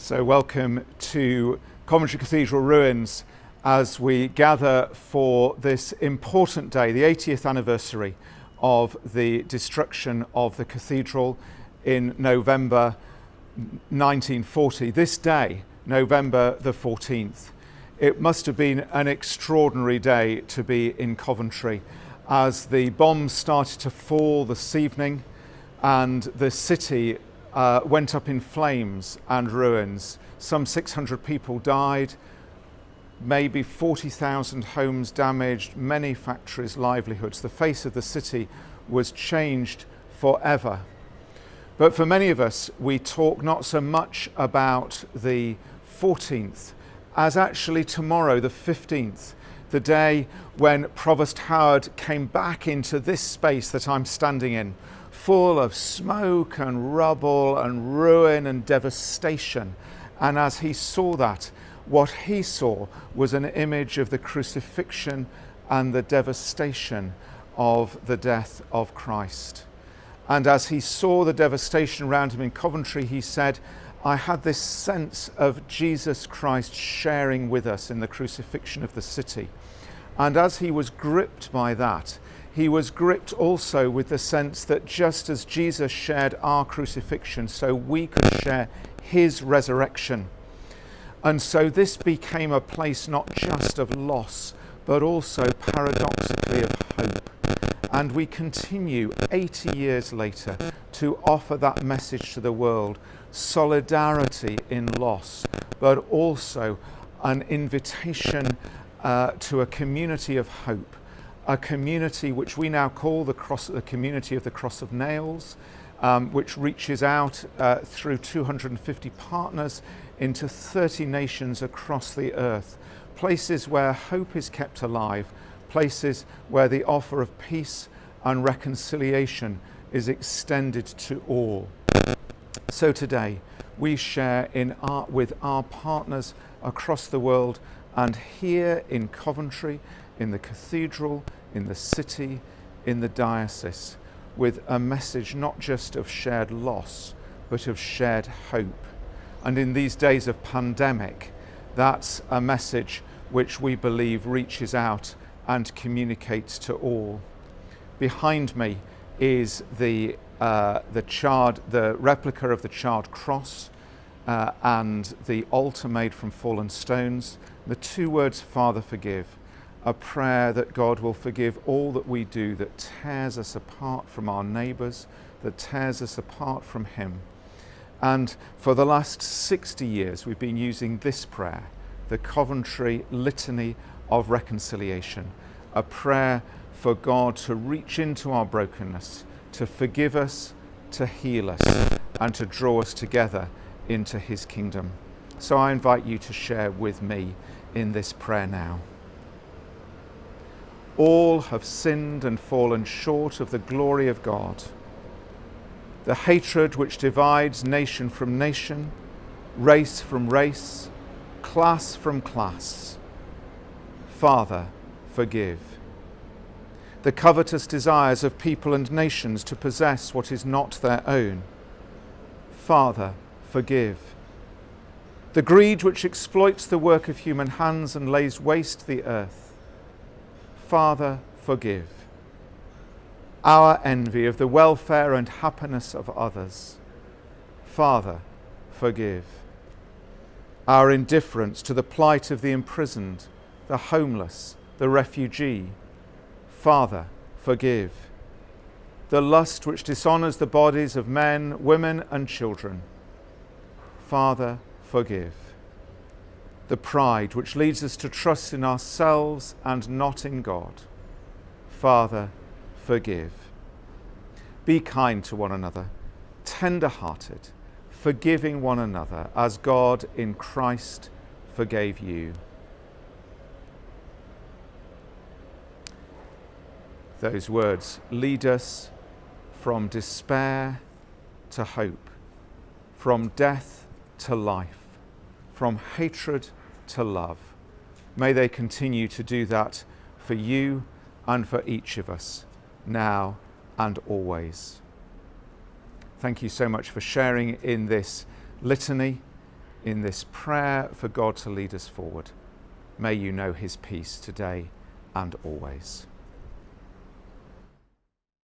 So welcome to Coventry Cathedral ruins as we gather for this important day, the 80th anniversary of the destruction of the cathedral in November 1940. This day, November the 14th, it must have been an extraordinary day to be in Coventry as the bombs started to fall this evening and the city went up in flames and ruins. Some 600 people died, maybe 40,000 homes damaged, many factories, livelihoods. The face of the city was changed forever. But for many of us, we talk not so much about the 14th as actually tomorrow, the 15th, the day when Provost Howard came back into this space that I'm standing in, full of smoke and rubble and ruin and devastation. And as he saw that, what he saw was an image of the crucifixion and the devastation of the death of Christ. And as he saw the devastation around him in Coventry, he said, I had this sense of Jesus Christ sharing with us in the crucifixion of the city. And as he was gripped by that, he was gripped also with the sense that just as Jesus shared our crucifixion, so we could share his resurrection. And so this became a place not just of loss, but also paradoxically of hope. And we continue 80 years later to offer that message to the world, solidarity in loss, but also an invitation to a community of hope. A community which we now call the community of the Cross of Nails, which reaches out through 250 partners into 30 nations across the earth. Places where hope is kept alive, places where the offer of peace and reconciliation is extended to all. So today we share with our partners across the world and here in Coventry, in the cathedral, in the city, in the diocese, with a message not just of shared loss, but of shared hope. And in these days of pandemic, that's a message which we believe reaches out and communicates to all. Behind me is the replica of the charred cross and the altar made from fallen stones. The two words, Father, forgive. A prayer that God will forgive all that we do that tears us apart from our neighbours, that tears us apart from him. And for the last 60 years, we've been using this prayer, the Coventry Litany of Reconciliation, a prayer for God to reach into our brokenness, to forgive us, to heal us, and to draw us together into his kingdom. So I invite you to share with me in this prayer now. All have sinned and fallen short of the glory of God. The hatred which divides nation from nation, race from race, class from class. Father, forgive. The covetous desires of people and nations to possess what is not their own. Father, forgive. The greed which exploits the work of human hands and lays waste the earth. Father, forgive. Our envy of the welfare and happiness of others. Father, forgive. Our indifference to the plight of the imprisoned, the homeless, the refugee. Father, forgive. The lust which dishonours the bodies of men, women, and children. Father, forgive. The pride which leads us to trust in ourselves and not in God. Father, forgive. Be kind to one another, tender-hearted, forgiving one another as God in Christ forgave you. Those words lead us from despair to hope, from death to life, from hatred to love. May they continue to do that for you and for each of us, now and always. Thank you so much for sharing in this litany, in this prayer for God to lead us forward. May you know his peace today and always.